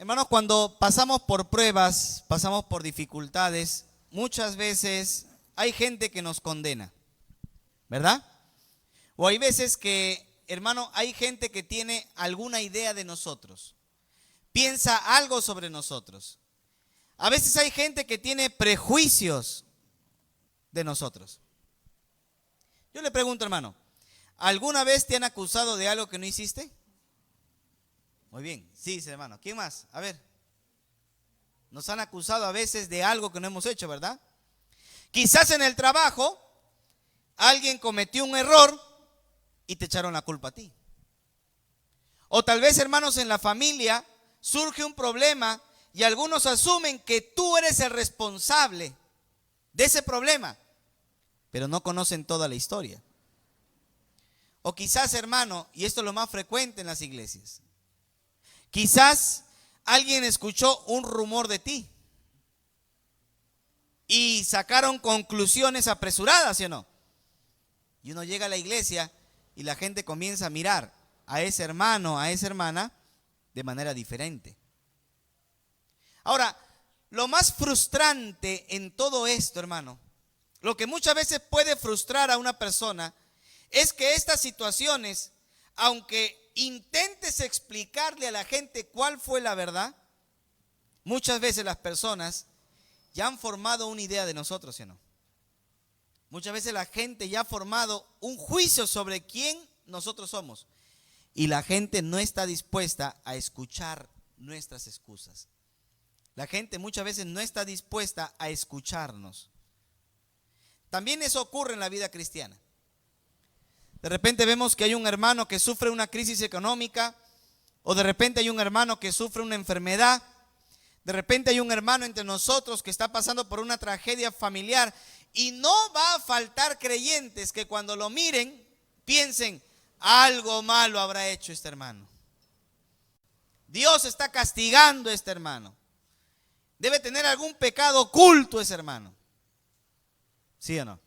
Hermanos, cuando pasamos por pruebas, pasamos por dificultades, muchas veces hay gente que nos condena, ¿verdad? O hay veces que, hermano, hay gente que tiene alguna idea de nosotros, piensa algo sobre nosotros. A veces hay gente que tiene prejuicios de nosotros. Yo le pregunto, hermano, ¿alguna vez te han acusado de algo que no hiciste? Muy bien, sí, hermano. ¿Quién más? A ver. Nos han acusado a veces de algo que no hemos hecho, ¿verdad? Quizás en el trabajo alguien cometió un error y te echaron la culpa a ti. O tal vez, hermanos, en la familia surge un problema y algunos asumen que tú eres el responsable de ese problema, pero no conocen toda la historia. O quizás, hermano, y esto es lo más frecuente en las iglesias, quizás alguien escuchó un rumor de ti y sacaron conclusiones apresuradas, ¿sí o no? Y uno llega a la iglesia y la gente comienza a mirar a ese hermano, a esa hermana, de manera diferente. Ahora, lo más frustrante en todo esto, hermano, lo que muchas veces puede frustrar a una persona, es que estas situaciones, aunque intentes explicarle a la gente cuál fue la verdad, muchas veces las personas ya han formado una idea de nosotros, ¿sí o no? Muchas veces la gente ya ha formado un juicio sobre quién nosotros somos y la gente no está dispuesta a escuchar nuestras excusas. La gente muchas veces no está dispuesta a escucharnos. También eso ocurre en la vida cristiana. De repente vemos que hay un hermano que sufre una crisis económica, o de repente hay un hermano que sufre una enfermedad, de repente hay un hermano entre nosotros que está pasando por una tragedia familiar, y no va a faltar creyentes que cuando lo miren piensen, algo malo habrá hecho este hermano. Dios está castigando a este hermano. Debe tener algún pecado oculto ese hermano. ¿Sí o no?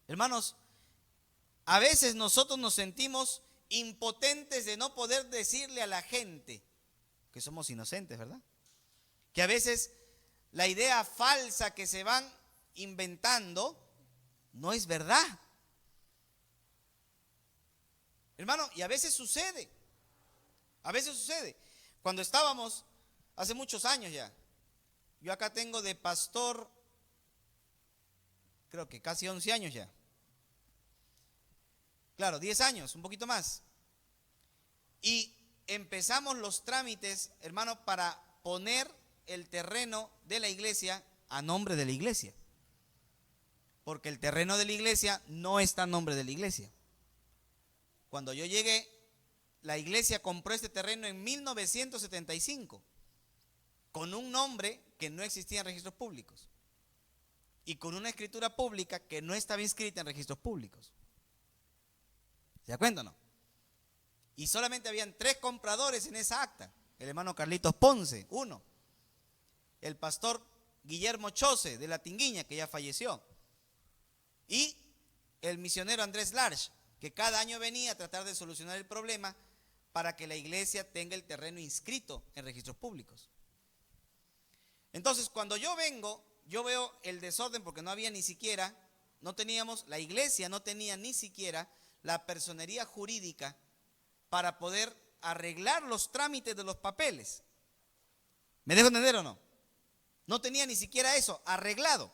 Hermanos, a veces nosotros nos sentimos impotentes de no poder decirle a la gente que somos inocentes, ¿verdad? Que a veces la idea falsa que se van inventando no es verdad. Hermano, y a veces sucede. A veces sucede. Cuando estábamos, hace muchos años ya, yo acá tengo de pastor, creo que casi 11 años ya. Claro, 10 años, un poquito más. Y empezamos los trámites, hermano, para poner el terreno de la iglesia a nombre de la iglesia. Porque el terreno de la iglesia no está a nombre de la iglesia. Cuando yo llegué, la iglesia compró este terreno en 1975 con un nombre que no existía en registros públicos y con una escritura pública que no estaba inscrita en registros públicos. ¿Se da cuenta o no? Y solamente habían 3 compradores en esa acta. El hermano Carlitos Ponce, uno. El pastor Guillermo Chose de La Tinguiña, que ya falleció. Y el misionero Andrés Larch, que cada año venía a tratar de solucionar el problema para que la iglesia tenga el terreno inscrito en registros públicos. Entonces, cuando yo vengo, yo veo el desorden porque no había ni siquiera, la iglesia no tenía ni siquiera la personería jurídica para poder arreglar los trámites de los papeles. ¿Me dejo entender o no? No tenía ni siquiera eso arreglado.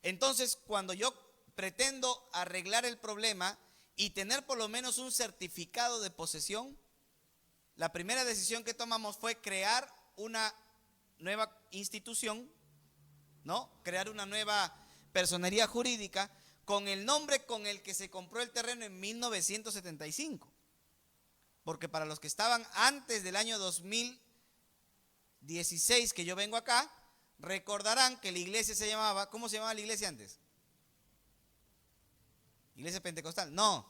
Entonces, cuando yo pretendo arreglar el problema y tener por lo menos un certificado de posesión, la primera decisión que tomamos fue crear una nueva institución, ¿no? Crear una nueva personería jurídica con el nombre con el que se compró el terreno en 1975. Porque para los que estaban antes del año 2016 que yo vengo acá, recordarán que la iglesia se llamaba, ¿cómo se llamaba la iglesia antes? Iglesia Pentecostal, no.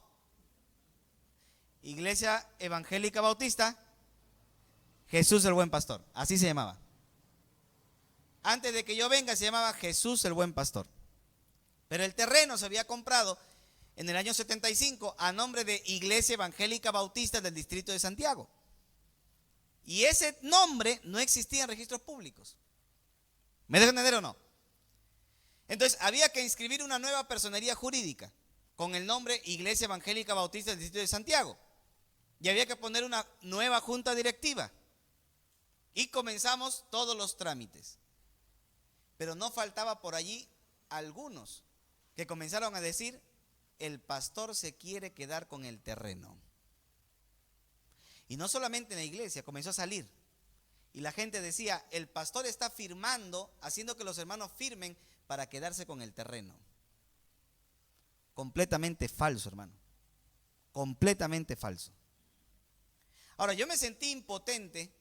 Iglesia Evangélica Bautista, Jesús el Buen Pastor, así se llamaba. Antes de que yo venga se llamaba Jesús el Buen Pastor. Pero el terreno se había comprado en el año 75 a nombre de Iglesia Evangélica Bautista del Distrito de Santiago. Y ese nombre no existía en registros públicos. ¿Me dejan entender o no? Entonces había que inscribir una nueva personería jurídica con el nombre Iglesia Evangélica Bautista del Distrito de Santiago. Y había que poner una nueva junta directiva. Y comenzamos todos los trámites. Pero no faltaba por allí algunos que comenzaron a decir: el pastor se quiere quedar con el terreno. Y no solamente en la iglesia, comenzó a salir. Y la gente decía: el pastor está firmando, haciendo que los hermanos firmen para quedarse con el terreno. Completamente falso, hermano. Completamente falso. Ahora, yo me sentí impotente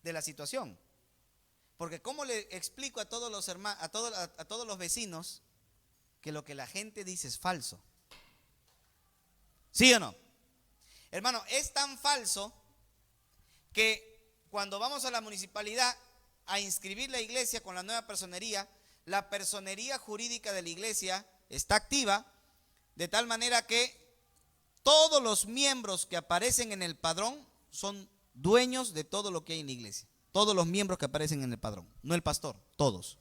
de la situación. Porque ¿cómo le explico a todos los hermanos, a todos los vecinos que lo que la gente dice es falso? ¿Sí o no? Hermano, es tan falso que cuando vamos a la municipalidad a inscribir la iglesia con la nueva personería, la personería jurídica de la iglesia está activa, de tal manera que todos los miembros que aparecen en el padrón son dueños de todo lo que hay en la iglesia. Todos los miembros que aparecen en el padrón, no el pastor, todos.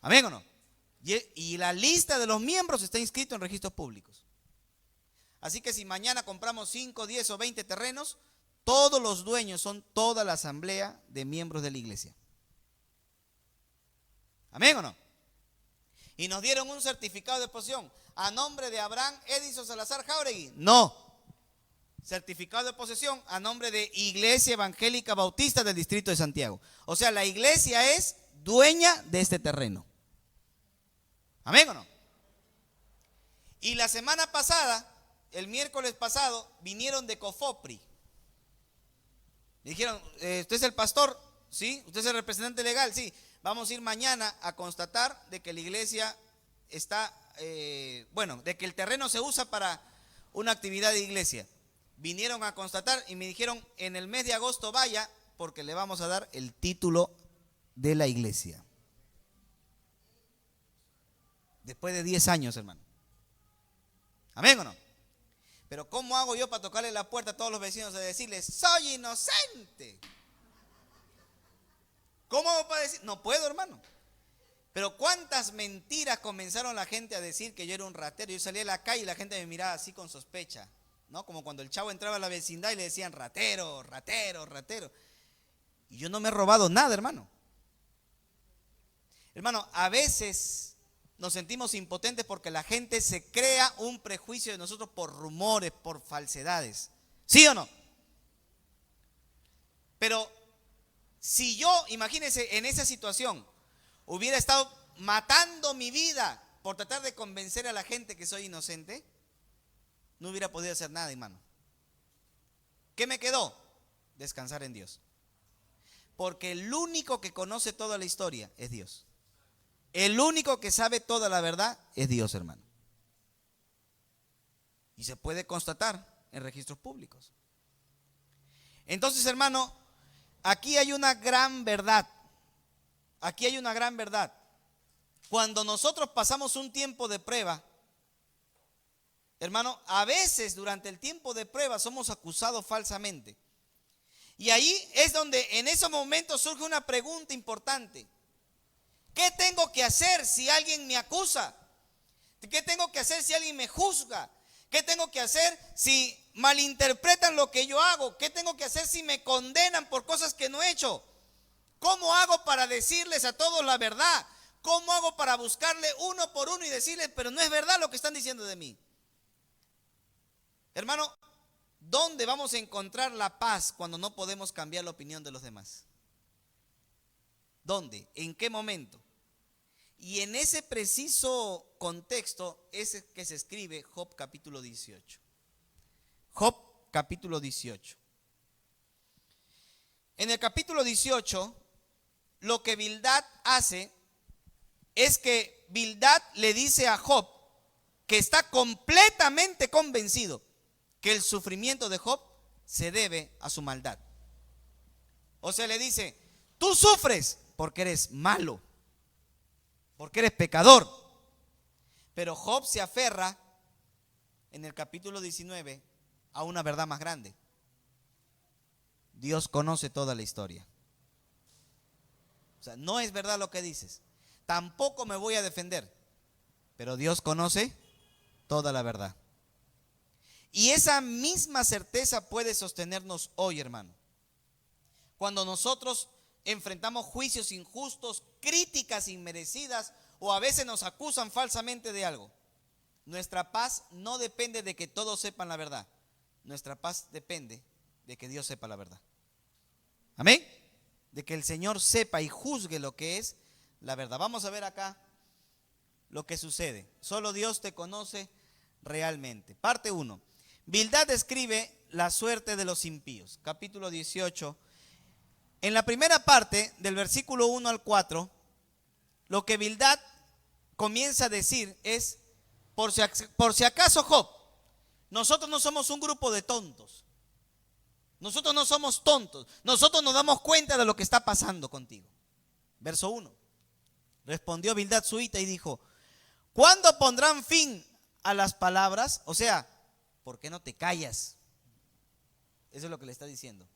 ¿Amén o no? Y la lista de los miembros está inscrito en registros públicos. Así que si mañana compramos 5, 10 o 20 terrenos, todos los dueños son toda la asamblea de miembros de la iglesia. ¿Amén o no? Y nos dieron un certificado de posesión a nombre de Abraham Edison Salazar Jauregui. No. Certificado de posesión a nombre de Iglesia Evangélica Bautista del Distrito de Santiago. O sea, la iglesia es dueña de este terreno. ¿Amén o no? Y la semana pasada, el miércoles pasado, vinieron de Cofopri. Me dijeron: ¿usted es el pastor? Sí. ¿Usted es el representante legal? Sí. Vamos a ir mañana a constatar de que la iglesia está, de que el terreno se usa para una actividad de iglesia. Vinieron a constatar y me dijeron: en el mes de agosto vaya, porque le vamos a dar el título de la iglesia. Después de 10 años, hermano. ¿Amén o no? Pero ¿cómo hago yo para tocarle la puerta a todos los vecinos y decirles: soy inocente? ¿Cómo hago para decir? No puedo, hermano. Pero cuántas mentiras comenzaron la gente a decir que yo era un ratero. Yo salía a la calle y la gente me miraba así con sospecha, ¿no? Como cuando el chavo entraba a la vecindad y le decían: ratero, ratero, ratero. Y yo no me he robado nada, hermano. Hermano, a veces nos sentimos impotentes porque la gente se crea un prejuicio de nosotros por rumores, por falsedades. ¿Sí o no? Pero si yo, imagínense, en esa situación hubiera estado matando mi vida por tratar de convencer a la gente que soy inocente, no hubiera podido hacer nada, hermano. ¿Qué me quedó? Descansar en Dios. Porque el único que conoce toda la historia es Dios. El único que sabe toda la verdad es Dios, hermano. Y se puede constatar en registros públicos. Entonces, hermano, aquí hay una gran verdad. Aquí hay una gran verdad. Cuando nosotros pasamos un tiempo de prueba, hermano, a veces durante el tiempo de prueba somos acusados falsamente. Y ahí es donde en esos momentos surge una pregunta importante. ¿Qué tengo que hacer si alguien me acusa? ¿Qué tengo que hacer si alguien me juzga? ¿Qué tengo que hacer si malinterpretan lo que yo hago? ¿Qué tengo que hacer si me condenan por cosas que no he hecho? ¿Cómo hago para decirles a todos la verdad? ¿Cómo hago para buscarle uno por uno y decirles: pero no es verdad lo que están diciendo de mí? Hermano, ¿dónde vamos a encontrar la paz cuando no podemos cambiar la opinión de los demás? ¿Dónde? ¿En qué momento? Y en ese preciso contexto es que se escribe Job capítulo 18. Job capítulo 18. En el capítulo 18, lo que Bildad hace es que Bildad le dice a Job que está completamente convencido que el sufrimiento de Job se debe a su maldad. O sea, le dice: tú sufres porque eres malo, porque eres pecador. Pero Job se aferra en el capítulo 19 a una verdad más grande. Dios conoce toda la historia. O sea, no es verdad lo que dices. Tampoco me voy a defender. Pero Dios conoce toda la verdad. Y esa misma certeza puede sostenernos hoy, hermano. Cuando nosotros enfrentamos juicios injustos, críticas inmerecidas, o a veces nos acusan falsamente de algo. Nuestra paz no depende de que todos sepan la verdad. Nuestra paz depende de que Dios sepa la verdad. Amén. De que el Señor sepa y juzgue lo que es la verdad. Vamos a ver acá lo que sucede. Solo Dios te conoce realmente. Parte 1. Bildad describe la suerte de los impíos. Capítulo 18. En la primera parte, del versículo 1 al 4, lo que Bildad comienza a decir es, por si acaso, Job, nosotros no somos un grupo de tontos. Nosotros no somos tontos. Nosotros nos damos cuenta de lo que está pasando contigo. Verso 1. Respondió Bildad suita y dijo, ¿cuándo pondrán fin a las palabras? O sea, ¿por qué no te callas? Eso es lo que le está diciendo.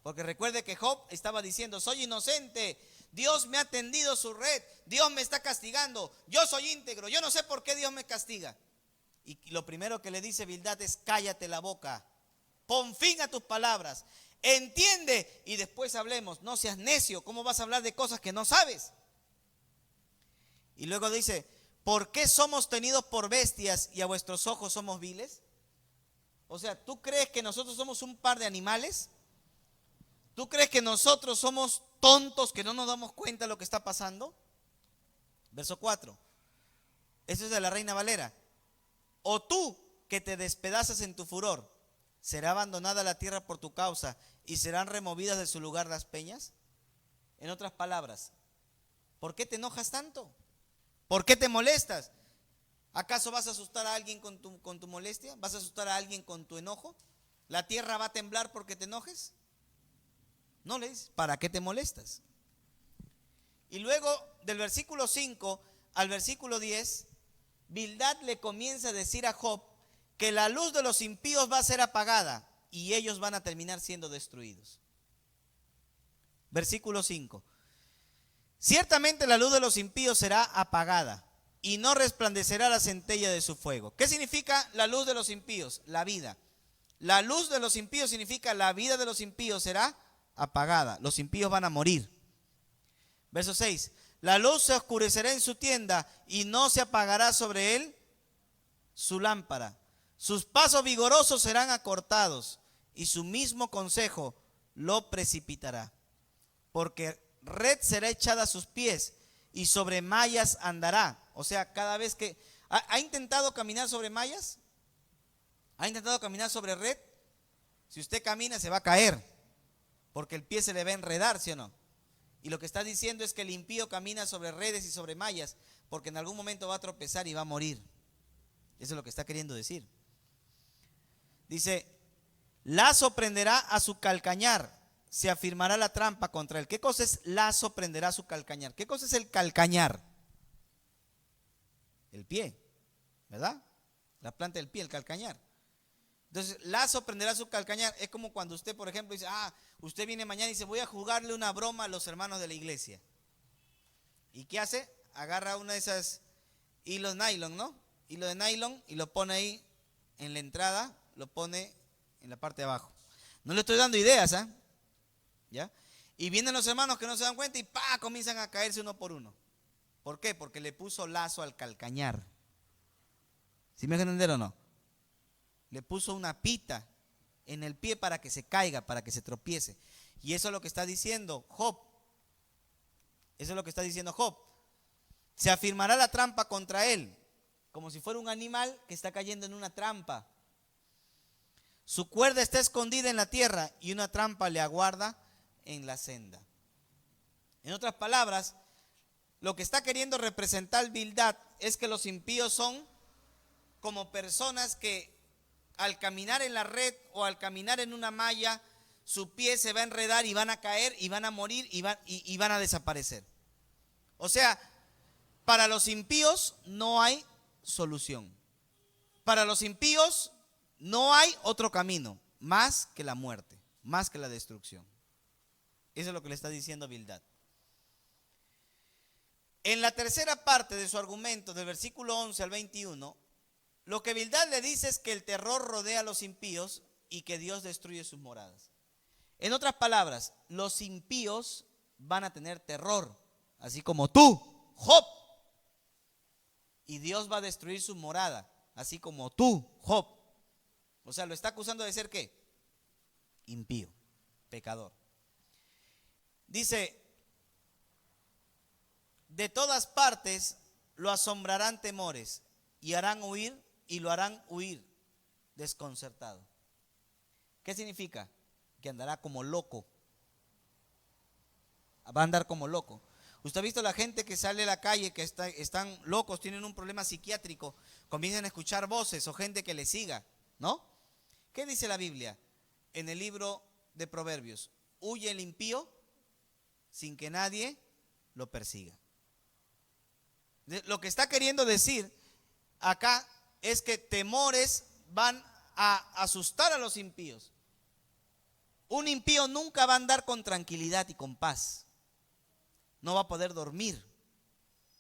Porque recuerde que Job estaba diciendo, soy inocente, Dios me ha tendido su red, Dios me está castigando, yo soy íntegro, yo no sé por qué Dios me castiga. Y lo primero que le dice Bildad es, cállate la boca, pon fin a tus palabras, entiende y después hablemos. No seas necio, ¿cómo vas a hablar de cosas que no sabes? Y luego dice, ¿por qué somos tenidos por bestias y a vuestros ojos somos viles? O sea, ¿tú crees que nosotros somos un par de animales? ¿Tú crees que nosotros somos tontos que no nos damos cuenta de lo que está pasando? Verso 4. Eso es de la Reina Valera. O tú que te despedazas en tu furor, ¿será abandonada la tierra por tu causa y serán removidas de su lugar las peñas? En otras palabras, ¿por qué te enojas tanto? ¿Por qué te molestas? ¿Acaso vas a asustar a alguien con tu molestia? ¿Vas a asustar a alguien con tu enojo? ¿La tierra va a temblar porque te enojes? No le dices, ¿para qué te molestas? Y luego del versículo 5 al versículo 10, Bildad le comienza a decir a Job que la luz de los impíos va a ser apagada y ellos van a terminar siendo destruidos. Versículo 5. Ciertamente la luz de los impíos será apagada y no resplandecerá la centella de su fuego. ¿Qué significa la luz de los impíos? La vida. La luz de los impíos significa la vida de los impíos será apagada. Los impíos van a morir. Verso 6. La luz se oscurecerá en su tienda y no se apagará sobre él su lámpara. Sus pasos vigorosos serán acortados y su mismo consejo lo precipitará. Porque red será echada a sus pies y sobre mallas andará. O sea, cada vez que... ¿Ha intentado caminar sobre mallas? ¿Ha intentado caminar sobre red? Si usted camina se va a caer, porque el pie se le va a enredar, ¿sí o no? Y lo que está diciendo es que el impío camina sobre redes y sobre mallas, porque en algún momento va a tropezar y va a morir. Eso es lo que está queriendo decir. Dice, lazo prenderá a su calcañar, se afirmará la trampa contra él. ¿Qué cosa es lazo prenderá a su calcañar? ¿Qué cosa es el calcañar? El pie, ¿verdad? La planta del pie, el calcañar. Entonces, lazo prenderá su calcañar. Es como cuando usted, por ejemplo, dice, usted viene mañana y dice, voy a jugarle una broma a los hermanos de la iglesia. ¿Y qué hace? Agarra una de esas hilos nylon, ¿no? Hilo de nylon y lo pone ahí en la entrada, lo pone en la parte de abajo. No le estoy dando ideas, ¿ah? ¿Ya? Y vienen los hermanos que no se dan cuenta y comienzan a caerse uno por uno. ¿Por qué? Porque le puso lazo al calcañar. ¿Sí me dejan entender o no? Le puso una pita en el pie para que se caiga, para que se tropiece. Y eso es lo que está diciendo Job. Eso es lo que está diciendo Job. Se afirmará la trampa contra él, como si fuera un animal que está cayendo en una trampa. Su cuerda está escondida en la tierra y una trampa le aguarda en la senda. En otras palabras, lo que está queriendo representar Bildad es que los impíos son como personas que al caminar en la red o al caminar en una malla, su pie se va a enredar y van a caer y van a morir y van a desaparecer. O sea, para los impíos no hay solución. Para los impíos no hay otro camino más que la muerte. más que la destrucción. Eso es lo que le está diciendo Bildad. En la tercera parte de su argumento, del versículo 11 al 21, lo que Bildad le dice es que el terror rodea a los impíos y que Dios destruye sus moradas. En otras palabras, los impíos van a tener terror, así como tú, Job. Y Dios va a destruir su morada, así como tú, Job. O sea, lo está acusando de ser ¿qué? Impío, pecador. Dice, de todas partes lo asombrarán temores y lo harán huir desconcertado. ¿Qué significa? Que andará como loco. Va a andar como loco. Usted ha visto la gente que sale a la calle, que están locos, tienen un problema psiquiátrico, comienzan a escuchar voces o gente que les siga, ¿no? ¿Qué dice la Biblia en el libro de Proverbios? Huye el impío sin que nadie lo persiga. Lo que está queriendo decir acá es que temores van a asustar a los impíos. Un impío nunca va a andar con tranquilidad y con paz. No va a poder dormir.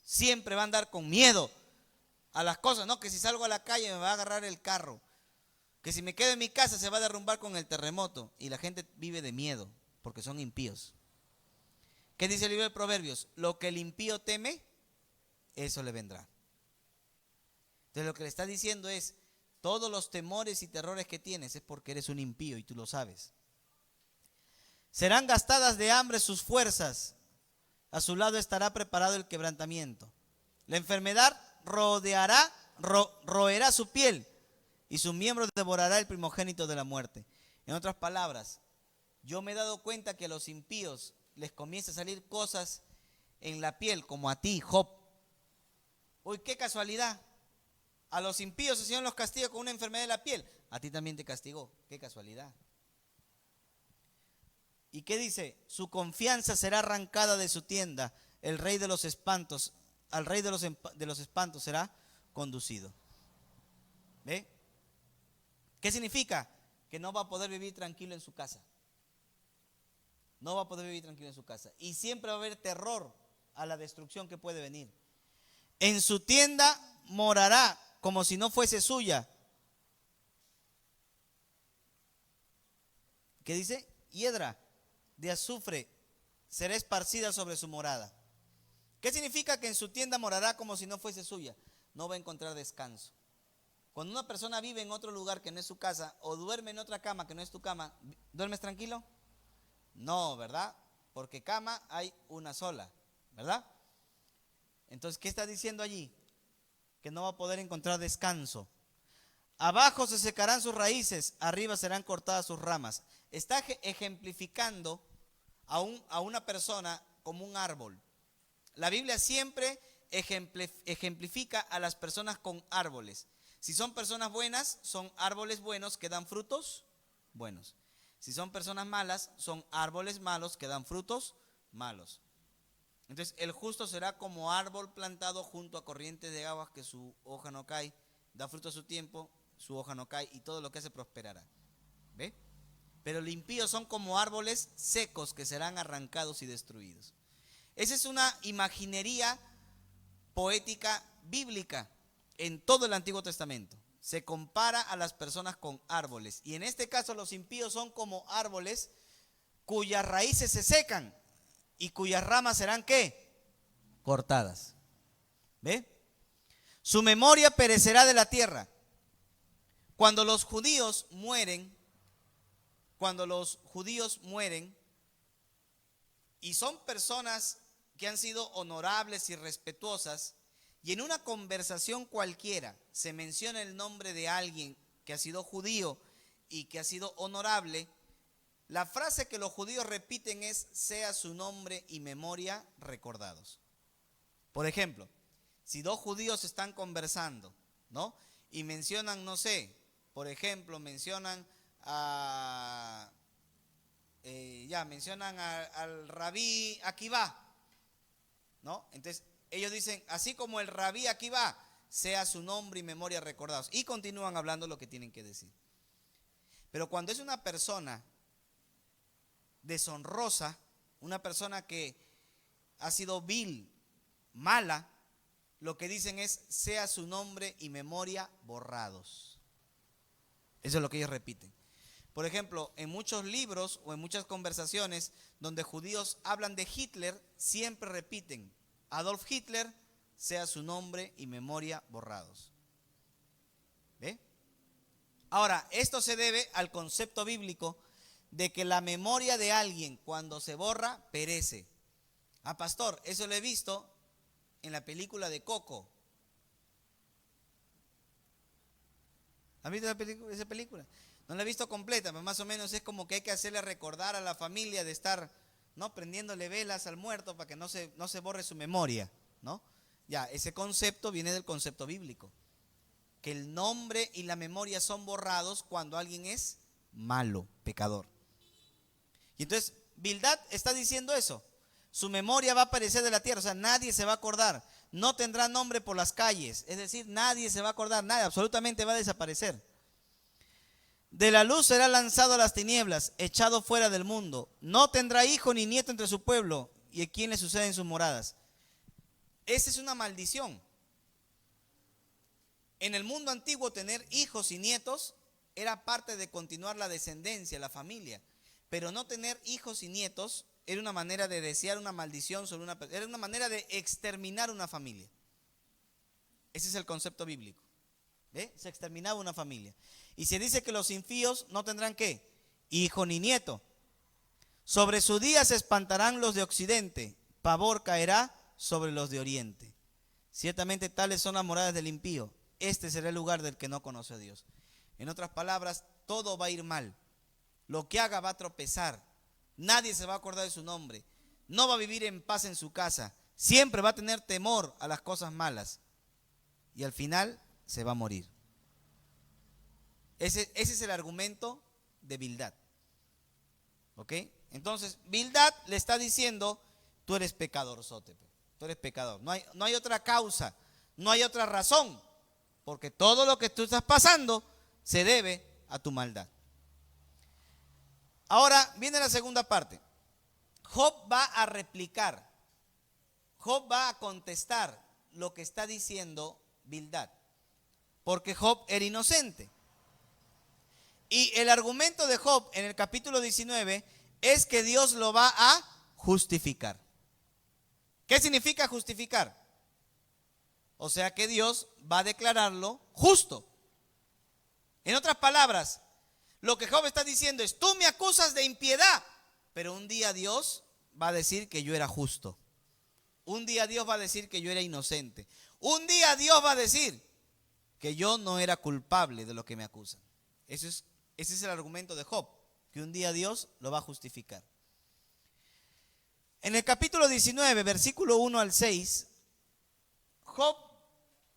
Siempre va a andar con miedo a las cosas, ¿no? Que si salgo a la calle me va a agarrar el carro. Que si me quedo en mi casa se va a derrumbar con el terremoto. Y la gente vive de miedo porque son impíos. ¿Qué dice el libro de Proverbios? Lo que el impío teme, eso le vendrá. Entonces lo que le está diciendo es, todos los temores y terrores que tienes es porque eres un impío y tú lo sabes. Serán gastadas de hambre sus fuerzas. A su lado estará preparado el quebrantamiento. La enfermedad roerá su piel y sus miembros devorará el primogénito de la muerte. En otras palabras, yo me he dado cuenta que a los impíos les comienza a salir cosas en la piel, como a ti, Job. Uy, qué casualidad. A los impíos el Señor los castiga con una enfermedad de la piel. A ti también te castigó. Qué casualidad. ¿Y qué dice? Su confianza será arrancada de su tienda. El rey de los espantos, al rey de los espantos será conducido. ¿Ve? ¿Qué significa? Que no va a poder vivir tranquilo en su casa. No va a poder vivir tranquilo en su casa. Y siempre va a haber terror a la destrucción que puede venir. En su tienda morará como si no fuese suya. ¿Qué dice? Hiedra de azufre será esparcida sobre su morada. ¿Qué significa que en su tienda morará como si no fuese suya? No va a encontrar descanso. Cuando una persona vive en otro lugar que no es su casa o duerme en otra cama que no es tu cama, ¿duermes tranquilo? No, ¿verdad? Porque cama hay una sola, ¿verdad? Entonces, ¿qué está diciendo allí? Que no va a poder encontrar descanso. Abajo se secarán sus raíces, arriba serán cortadas sus ramas. Está ejemplificando a una persona como un árbol. La Biblia siempre ejemplifica a las personas con árboles. Si son personas buenas, son árboles buenos que dan frutos buenos. Si son personas malas, son árboles malos que dan frutos malos. Entonces, el justo será como árbol plantado junto a corrientes de aguas que su hoja no cae, da fruto a su tiempo, su hoja no cae y todo lo que hace prosperará. ¿Ve? Pero los impíos son como árboles secos que serán arrancados y destruidos. Esa es una imaginería poética bíblica en todo el Antiguo Testamento. Se compara a las personas con árboles. Y en este caso los impíos son como árboles cuyas raíces se secan y cuyas ramas serán ¿qué? Cortadas. ¿Ve? Su memoria perecerá de la tierra. Cuando los judíos mueren y son personas que han sido honorables y respetuosas, y en una conversación cualquiera se menciona el nombre de alguien que ha sido judío y que ha sido honorable, la frase que los judíos repiten es: sea su nombre y memoria recordados. Por ejemplo, si dos judíos están conversando, ¿no? Y mencionan, no sé, por ejemplo, mencionan al rabí Akivá, ¿no? Entonces ellos dicen, así como el rabí Akivá, sea su nombre y memoria recordados. Y continúan hablando lo que tienen que decir. Pero cuando es una persona deshonrosa, una persona que ha sido vil, mala, lo que dicen es: sea su nombre y memoria borrados. Eso es lo que ellos repiten. Por ejemplo, en muchos libros o en muchas conversaciones donde judíos hablan de Hitler, siempre repiten: Adolf Hitler, sea su nombre y memoria borrados. ¿Ve? Ahora, esto se debe al concepto bíblico de que la memoria de alguien, cuando se borra, perece. Ah, pastor, eso lo he visto en la película de Coco. ¿Han visto esa película? No la he visto completa, pero más o menos es como que hay que hacerle recordar a la familia de estar, ¿no?, prendiéndole velas al muerto para que no se borre su memoria, ¿no? Ya, ese concepto viene del concepto bíblico, que el nombre y la memoria son borrados cuando alguien es malo, pecador. Y entonces Bildad está diciendo eso: su memoria va a perecer de la tierra, o sea, nadie se va a acordar, no tendrá nombre por las calles, es decir, nadie se va a acordar, nada, absolutamente va a desaparecer. De la luz será lanzado a las tinieblas, echado fuera del mundo, no tendrá hijo ni nieto entre su pueblo, y a quien le sucede en sus moradas. Esa es una maldición. En el mundo antiguo, tener hijos y nietos era parte de continuar la descendencia, la familia, pero no tener hijos y nietos era una manera de desear una maldición sobre una persona, era una manera de exterminar una familia. Ese es el concepto bíblico. ¿Ve? Se exterminaba una familia. Y se dice que los impíos no tendrán ¿qué? Hijo ni nieto. Sobre su día se espantarán los de occidente, pavor caerá sobre los de oriente. Ciertamente tales son las moradas del impío, este será el lugar del que no conoce a Dios. En otras palabras, todo va a ir mal. Lo que haga va a tropezar. Nadie se va a acordar de su nombre. No va a vivir en paz en su casa. Siempre va a tener temor a las cosas malas. Y al final se va a morir. Ese es el argumento de Bildad. ¿Ok? Entonces, Bildad le está diciendo: tú eres pecador, Sote. Tú eres pecador. No hay otra causa, no hay otra razón. Porque todo lo que tú estás pasando se debe a tu maldad. Ahora viene la segunda parte. Job va a replicar. Job va a contestar lo que está diciendo Bildad. Porque Job era inocente. Y el argumento de Job en el capítulo 19 es que Dios lo va a justificar. ¿Qué significa justificar? O sea que Dios va a declararlo justo. En otras palabras, lo que Job está diciendo es: tú me acusas de impiedad, pero un día Dios va a decir que yo era justo. Un día Dios va a decir que yo era inocente. Un día Dios va a decir que yo no era culpable de lo que me acusan. Ese es el argumento de Job, que un día Dios lo va a justificar. En el capítulo 19, versículo 1 al 6, Job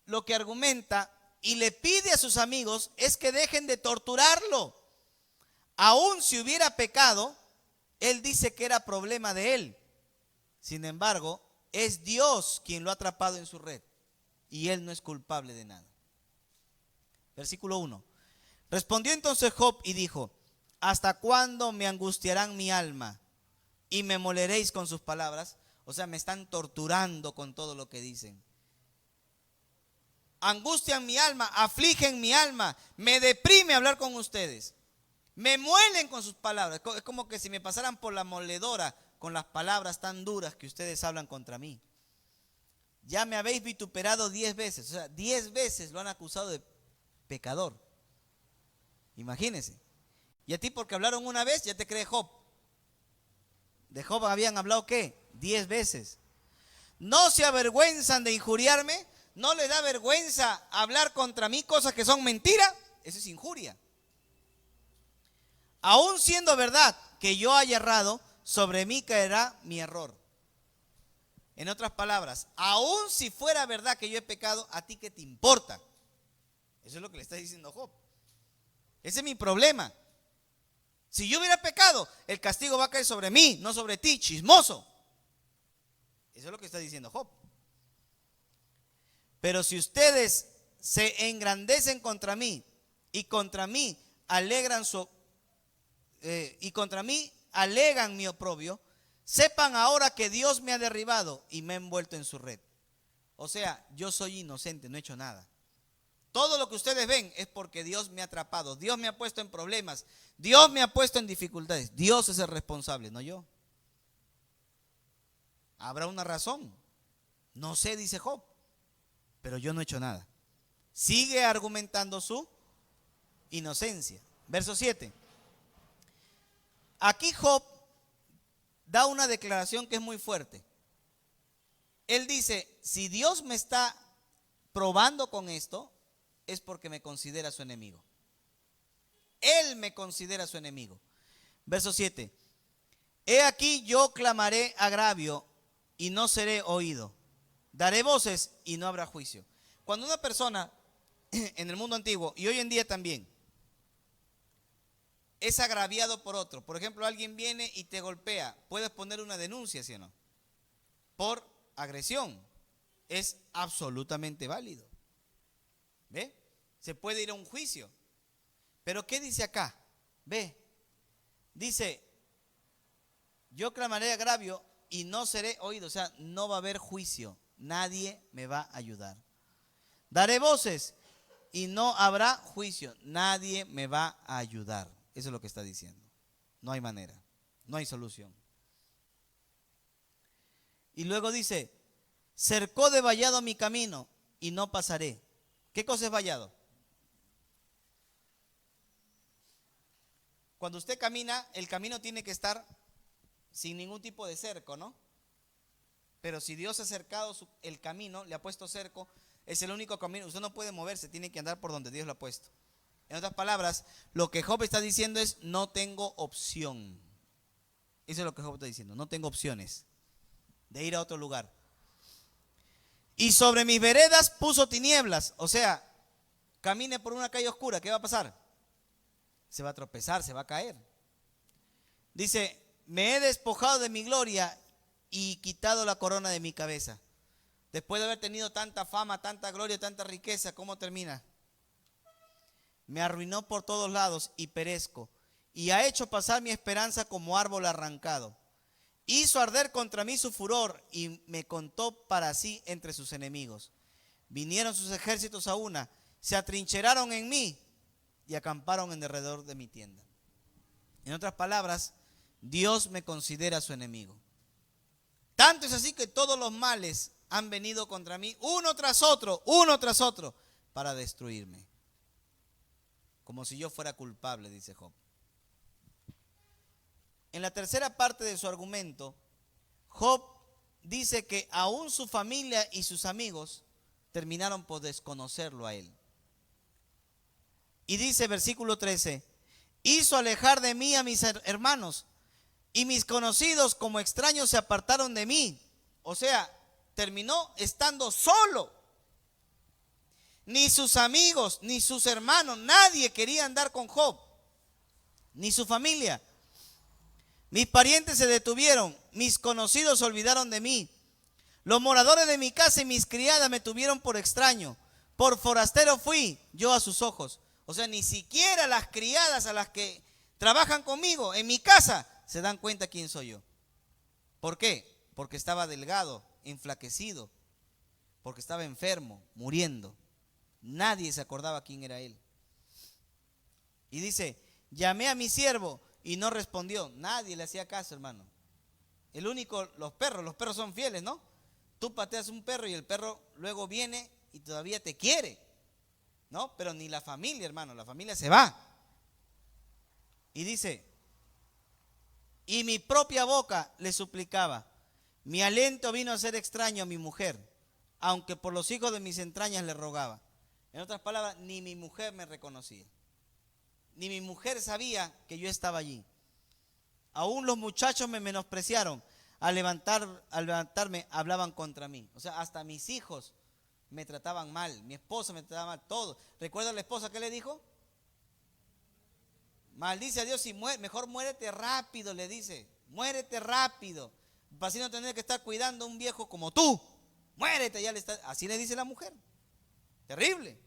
lo que argumenta y le pide a sus amigos es que dejen de torturarlo. Aún si hubiera pecado, él dice que era problema de él. Sin embargo, es Dios quien lo ha atrapado en su red y él no es culpable de nada. Versículo 1. Respondió entonces Job y dijo: ¿hasta cuándo me angustiarán mi alma y me moleréis con sus palabras? O sea, me están torturando con todo lo que dicen. Angustian mi alma, afligen mi alma, me deprime hablar con ustedes. Me muelen con sus palabras. Es como que si me pasaran por la moledora con las palabras tan duras que ustedes hablan contra mí. Ya me habéis vituperado 10 veces. O sea, 10 veces lo han acusado de pecador. Imagínense. Y a ti, porque hablaron una vez, ya te cree Job. De Job habían hablado ¿qué? 10 veces. No se avergüenzan de injuriarme. No les da vergüenza hablar contra mí cosas que son mentira. Eso es injuria. Aún siendo verdad que yo haya errado, sobre mí caerá mi error. En otras palabras, aún si fuera verdad que yo he pecado, ¿a ti qué te importa? Eso es lo que le está diciendo Job. Ese es mi problema. Si yo hubiera pecado, el castigo va a caer sobre mí, no sobre ti, chismoso. Eso es lo que está diciendo Job. Pero si ustedes se engrandecen contra mí y contra mí alegran y contra mí alegan mi oprobio, sepan ahora que Dios me ha derribado y me ha envuelto en su red. O sea, yo soy inocente, no he hecho nada. Todo lo que ustedes ven es porque Dios me ha atrapado, Dios me ha puesto en problemas, Dios me ha puesto en dificultades. Dios es el responsable, no yo. Habrá una razón. No sé, dice Job, pero yo no he hecho nada. Sigue argumentando su inocencia. Verso 7. Aquí Job da una declaración que es muy fuerte. Él dice, si Dios me está probando con esto, es porque me considera su enemigo. Él me considera su enemigo. Verso 7. He aquí yo clamaré agravio y no seré oído. Daré voces y no habrá juicio. Cuando una persona en el mundo antiguo y hoy en día también es agraviado por otro, por ejemplo, alguien viene y te golpea, puedes poner una denuncia, ¿sí o no? Por agresión. Es absolutamente válido. ¿Ve? Se puede ir a un juicio. Pero ¿qué dice acá? Ve. Dice, yo clamaré agravio y no seré oído. O sea, no va a haber juicio. Nadie me va a ayudar. Daré voces y no habrá juicio. Nadie me va a ayudar. Eso es lo que está diciendo. No hay manera. No hay solución. Y luego dice, cercó de vallado mi camino y no pasaré. ¿Qué cosa es vallado? Cuando usted camina, el camino tiene que estar sin ningún tipo de cerco, ¿no? Pero si Dios ha cercado el camino, le ha puesto cerco, es el único camino. Usted no puede moverse, tiene que andar por donde Dios lo ha puesto. En otras palabras, lo que Job está diciendo es, no tengo opción. Eso es lo que Job está diciendo, no tengo opciones de ir a otro lugar. Y sobre mis veredas puso tinieblas, o sea, camine por una calle oscura, ¿qué va a pasar? Se va a tropezar, se va a caer. Dice, me he despojado de mi gloria y quitado la corona de mi cabeza. Después de haber tenido tanta fama, tanta gloria, tanta riqueza, ¿cómo termina? Me arruinó por todos lados y perezco, y ha hecho pasar mi esperanza como árbol arrancado. Hizo arder contra mí su furor y me contó para sí entre sus enemigos. Vinieron sus ejércitos a una, se atrincheraron en mí y acamparon en derredor de mi tienda. En otras palabras, Dios me considera su enemigo. Tanto es así que todos los males han venido contra mí, uno tras otro, para destruirme. Como si yo fuera culpable, dice Job. En la tercera parte de su argumento, Job dice que aún su familia y sus amigos terminaron por desconocerlo a él. Y dice versículo 13, hizo alejar de mí a mis hermanos y mis conocidos como extraños se apartaron de mí. O sea, terminó estando solo. Ni sus amigos, ni sus hermanos, nadie quería andar con Job, ni su familia. Mis parientes se detuvieron, mis conocidos se olvidaron de mí. Los moradores de mi casa y mis criadas me tuvieron por extraño. Por forastero fui yo a sus ojos. O sea, ni siquiera las criadas a las que trabajan conmigo en mi casa se dan cuenta quién soy yo. ¿Por qué? Porque estaba delgado, enflaquecido, porque estaba enfermo, muriendo. Nadie se acordaba quién era él. Y dice, llamé a mi siervo y no respondió. Nadie le hacía caso, hermano. El único, los perros son fieles, ¿no? Tú pateas un perro y el perro luego viene y todavía te quiere, ¿no? Pero ni la familia, hermano, la familia se va. Y dice, y mi propia boca le suplicaba. Mi aliento vino a ser extraño a mi mujer, aunque por los hijos de mis entrañas le rogaba. En otras palabras, ni mi mujer me reconocía. Ni mi mujer sabía que yo estaba allí. Aún los muchachos me menospreciaron. Al levantarme hablaban contra mí. O sea, hasta mis hijos me trataban mal. Mi esposa me trataba mal. Todo. ¿Recuerda la esposa qué le dijo? Maldice a Dios y mejor muérete rápido, le dice. Muérete rápido. Para así no tener que estar cuidando a un viejo como tú. Muérete. Así le dice la mujer. Terrible.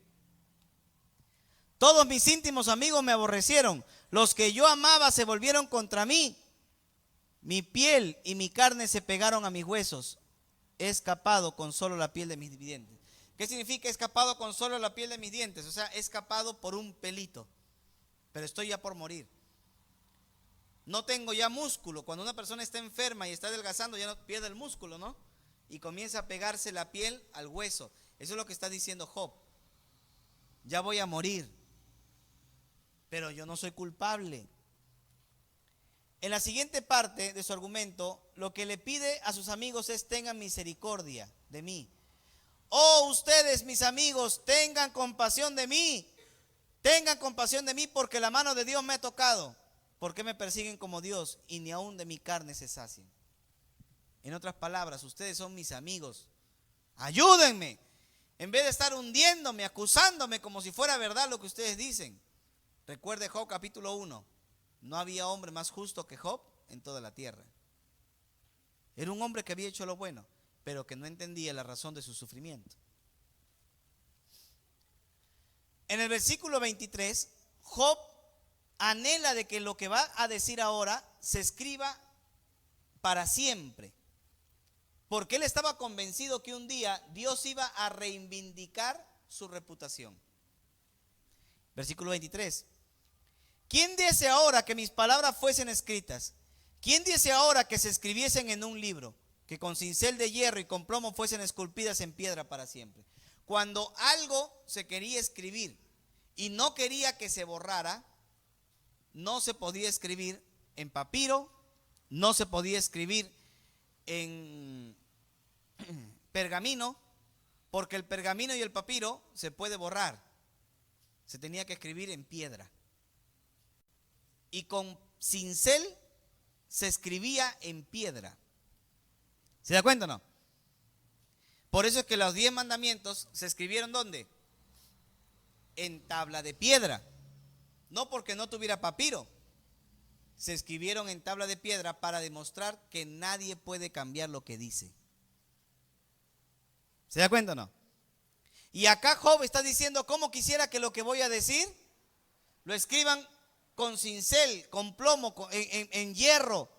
Todos mis íntimos amigos me aborrecieron. Los que yo amaba se volvieron contra mí. Mi piel y mi carne se pegaron a mis huesos. He escapado con solo la piel de mis dientes. ¿Qué significa he escapado con solo la piel de mis dientes? O sea, he escapado por un pelito, pero estoy ya por morir. No tengo ya músculo. Cuando una persona está enferma y está adelgazando, ya no pierde el músculo, ¿no? Y comienza a pegarse la piel al hueso. Eso es lo que está diciendo Job. Ya voy a morir, pero yo no soy culpable. En la siguiente parte de su argumento, lo que le pide a sus amigos es: tengan misericordia de mí. Oh, ustedes, mis amigos, tengan compasión de mí. Tengan compasión de mí, porque la mano de Dios me ha tocado. ¿Por qué me persiguen como Dios y ni aún de mi carne se sacian? En otras palabras, ustedes son mis amigos. Ayúdenme. En vez de estar hundiéndome, acusándome como si fuera verdad lo que ustedes dicen. Recuerde Job capítulo 1. No había hombre más justo que Job en toda la tierra. Era un hombre que había hecho lo bueno, pero que no entendía la razón de su sufrimiento. En el versículo 23, Job anhela de que lo que va a decir ahora se escriba para siempre, porque él estaba convencido que un día Dios iba a reivindicar su reputación. Versículo 23. ¿Quién dice ahora que mis palabras fuesen escritas? ¿Quién dice ahora que se escribiesen en un libro, que con cincel de hierro y con plomo fuesen esculpidas en piedra para siempre? Cuando algo se quería escribir y no quería que se borrara, no se podía escribir en papiro, no se podía escribir en pergamino, porque el pergamino y el papiro se puede borrar. Se tenía que escribir en piedra. Y con cincel se escribía en piedra. ¿Se da cuenta o no? Por eso es que los 10 mandamientos se escribieron ¿dónde? En tabla de piedra. No porque no tuviera papiro. Se escribieron en tabla de piedra para demostrar que nadie puede cambiar lo que dice. ¿Se da cuenta o no? Y acá Job está diciendo: ¿cómo quisiera que lo que voy a decir lo escriban con cincel, con plomo, en hierro,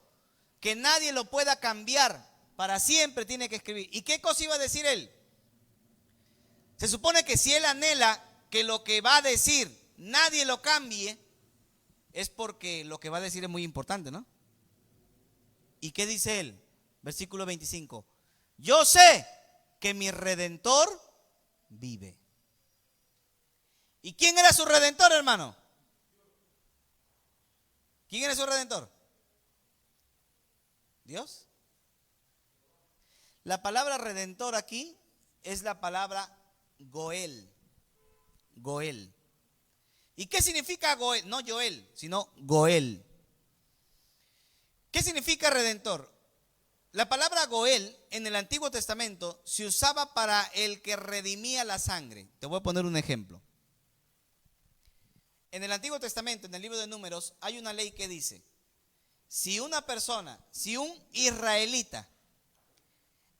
que nadie lo pueda cambiar? Para siempre tiene que escribir. ¿Y qué cosa iba a decir él? Se supone que si él anhela que lo que va a decir nadie lo cambie, es porque lo que va a decir es muy importante, ¿no? ¿Y qué dice él? Versículo 25. Yo sé que mi Redentor vive. ¿Y quién era su Redentor, hermano? ¿Quién era su Redentor? ¿Dios? La palabra Redentor aquí es la palabra Goel. Goel. ¿Y qué significa Goel? No Joel, sino Goel. ¿Qué significa Redentor? La palabra Goel en el Antiguo Testamento se usaba para el que redimía la sangre. Te voy a poner un ejemplo. En el Antiguo Testamento, en el libro de Números, hay una ley que dice: si una persona, si un israelita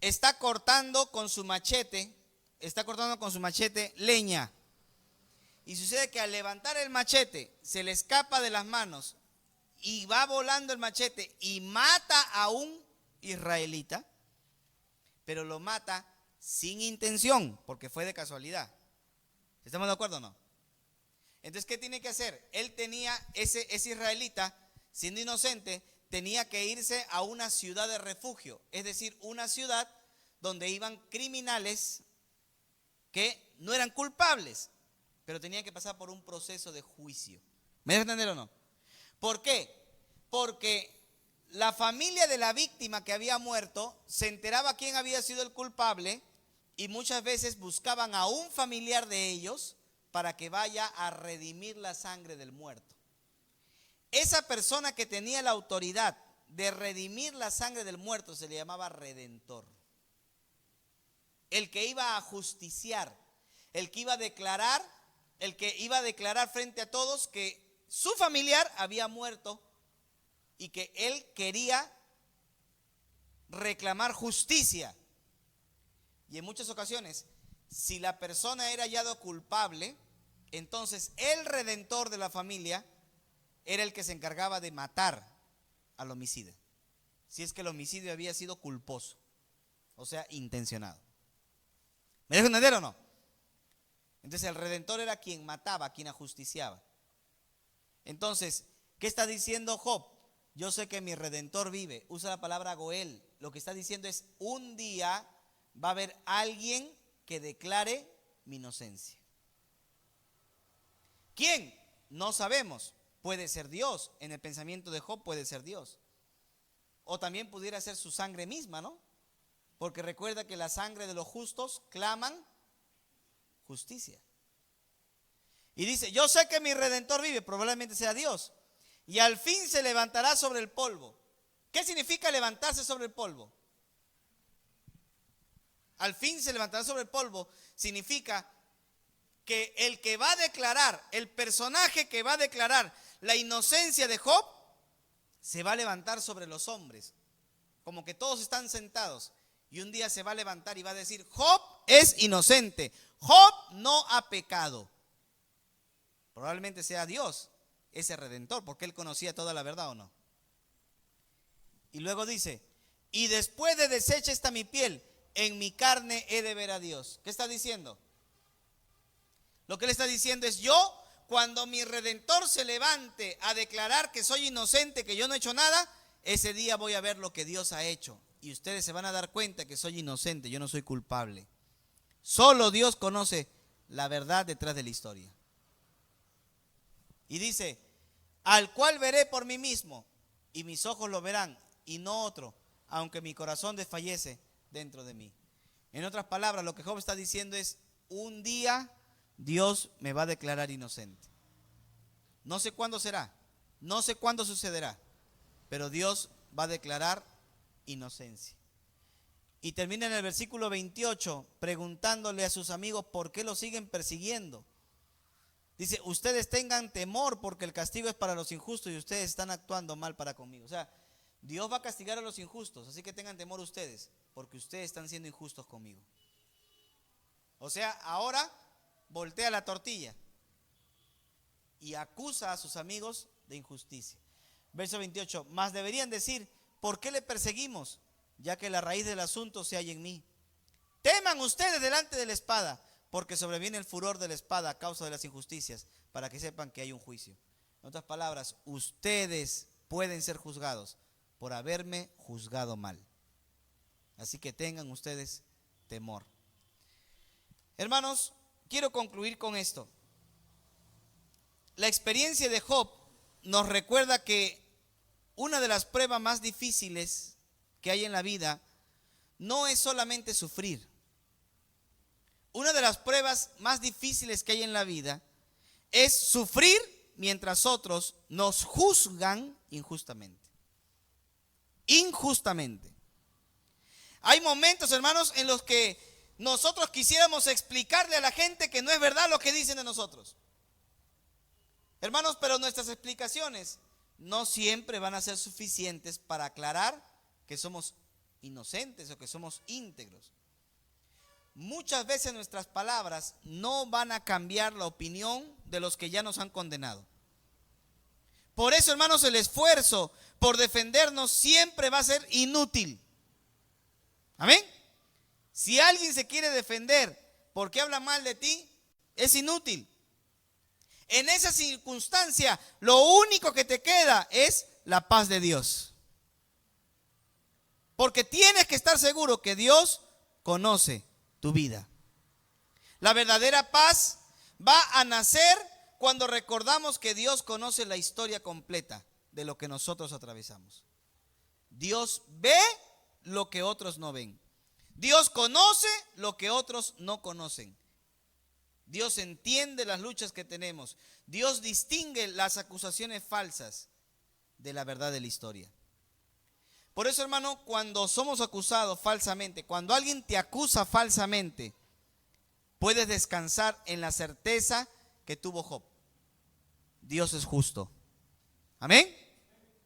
está cortando con su machete leña, y sucede que al levantar el machete se le escapa de las manos y va volando el machete y mata a un israelita, pero lo mata sin intención, porque fue de casualidad. ¿Estamos de acuerdo o no? Entonces, ¿qué tiene que hacer? Él tenía, ese israelita, siendo inocente, tenía que irse a una ciudad de refugio, es decir, una ciudad donde iban criminales que no eran culpables, pero tenían que pasar por un proceso de juicio. ¿Me dejan entender o no? ¿Por qué? Porque la familia de la víctima que había muerto se enteraba quién había sido el culpable y muchas veces buscaban a un familiar de ellos para que vaya a redimir la sangre del muerto. Esa persona que tenía la autoridad de redimir la sangre del muerto se le llamaba Redentor. El que iba a justiciar, el que iba a declarar, frente a todos que su familiar había muerto y que él quería reclamar justicia. Y en muchas ocasiones, si la persona era hallado culpable, entonces el redentor de la familia era el que se encargaba de matar al homicida. si es que el homicidio había sido culposo, o sea, intencionado. ¿Me dejo entender o no? Entonces el redentor era quien mataba, quien ajusticiaba. Entonces, ¿qué está diciendo Job? Yo sé que mi redentor vive. Usa la palabra Goel. Lo que está diciendo es, un día va a haber alguien que declare mi inocencia. ¿Quién? No sabemos. Puede ser Dios. En el pensamiento de Job puede ser Dios. O también pudiera ser su sangre misma, ¿no? Porque recuerda que la sangre de los justos claman justicia. Y dice, yo sé que mi redentor vive, probablemente sea Dios. Y al fin se levantará sobre el polvo. ¿Qué significa levantarse sobre el polvo? Al fin se levantará sobre el polvo significa que el que va a declarar, el personaje que va a declarar la inocencia de Job, se va a levantar sobre los hombres. Como que todos están sentados y un día se va a levantar y va a decir, Job es inocente, Job no ha pecado. Probablemente sea Dios ese redentor, porque él conocía toda la verdad, ¿o no? Y luego dice, y después de deshecha esta mi piel, en mi carne he de ver a Dios. ¿Qué está diciendo? Lo que él está diciendo es, yo, cuando mi redentor se levante a declarar que soy inocente, que yo no he hecho nada, ese día voy a ver lo que Dios ha hecho. Y ustedes se van a dar cuenta que soy inocente, yo no soy culpable. Solo Dios conoce la verdad detrás de la historia. Y dice, al cual veré por mí mismo, y mis ojos lo verán, y no otro, aunque mi corazón desfallece dentro de mí. En otras palabras, lo que Job está diciendo es, un día Dios me va a declarar inocente. No sé cuándo será, no sé cuándo sucederá, pero Dios va a declarar inocencia. Y termina en el versículo 28 preguntándole a sus amigos por qué lo siguen persiguiendo. Dice, ustedes tengan temor porque el castigo es para los injustos y ustedes están actuando mal para conmigo. O sea, Dios va a castigar a los injustos, así que tengan temor ustedes porque ustedes están siendo injustos conmigo. O sea, ahora voltea la tortilla y acusa a sus amigos de injusticia. Verso 28, mas deberían decir, ¿por qué le perseguimos? Ya que la raíz del asunto se halla en mí. Teman ustedes delante de la espada, porque sobreviene el furor de la espada a causa de las injusticias, para que sepan que hay un juicio. En otras palabras, ustedes pueden ser juzgados por haberme juzgado mal. Así que tengan ustedes temor. Hermanos, quiero concluir con esto. La experiencia de Job nos recuerda que una de las pruebas más difíciles que hay en la vida no es solamente sufrir. Una de las pruebas más difíciles que hay en la vida es sufrir mientras otros nos juzgan injustamente. Injustamente. Hay momentos, hermanos, en los que nosotros quisiéramos explicarle a la gente que no es verdad lo que dicen de nosotros. Hermanos, pero nuestras explicaciones no siempre van a ser suficientes para aclarar que somos inocentes o que somos íntegros. Muchas veces nuestras palabras no van a cambiar la opinión de los que ya nos han condenado. Por eso, hermanos, el esfuerzo por defendernos siempre va a ser inútil. ¿Amén? Si alguien se quiere defender porque habla mal de ti, es inútil. En esa circunstancia, lo único que te queda es la paz de Dios. Porque tienes que estar seguro que Dios conoce tu vida. La verdadera paz va a nacer cuando recordamos que Dios conoce la historia completa de lo que nosotros atravesamos. Dios ve lo que otros no ven. Dios conoce lo que otros no conocen. Dios entiende las luchas que tenemos. Dios distingue las acusaciones falsas de la verdad de la historia. Por eso, hermano, cuando somos acusados falsamente, cuando alguien te acusa falsamente, puedes descansar en la certeza que tuvo Job. Dios es justo. Amén.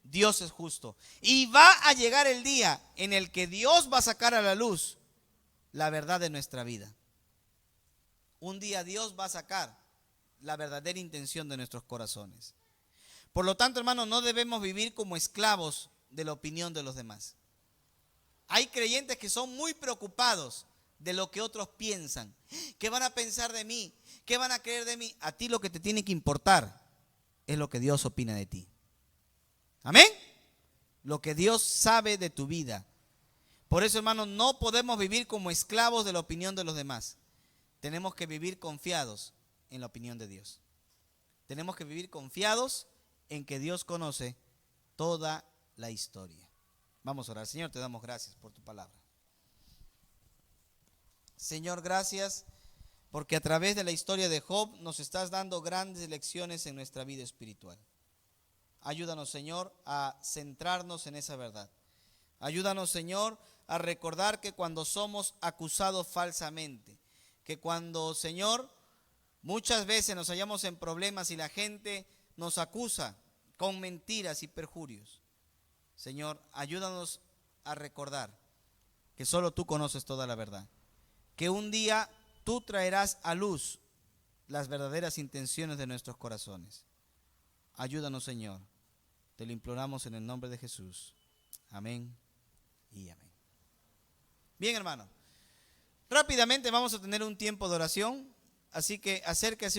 Dios es justo. Y va a llegar el día en el que Dios va a sacar a la luz la verdad de nuestra vida. Un día Dios va a sacar la verdadera intención de nuestros corazones. Por lo tanto, hermano, no debemos vivir como esclavos de la opinión de los demás. Hay creyentes que son muy preocupados de lo que otros piensan. ¿Qué van a pensar de mí? ¿Qué van a creer de mí? A ti lo que te tiene que importar es lo que Dios opina de ti. Amén. Lo que Dios sabe de tu vida. Por eso, hermanos, no podemos vivir como esclavos de la opinión de los demás. Tenemos que vivir confiados en la opinión de Dios. Tenemos que vivir confiados en que Dios conoce toda la historia. Vamos a orar. Señor, te damos gracias por tu palabra. Señor, gracias porque a través de la historia de Job nos estás dando grandes lecciones en nuestra vida espiritual. Ayúdanos, Señor, a centrarnos en esa verdad. Ayúdanos, Señor, a recordar que cuando somos acusados falsamente, que cuando, Señor, muchas veces nos hallamos en problemas y la gente nos acusa con mentiras y perjurios. Señor, ayúdanos a recordar que solo tú conoces toda la verdad. Que un día tú traerás a luz las verdaderas intenciones de nuestros corazones. Ayúdanos, Señor. Te lo imploramos en el nombre de Jesús. Amén y amén. Bien, hermano. Rápidamente vamos a tener un tiempo de oración. Así que acérquese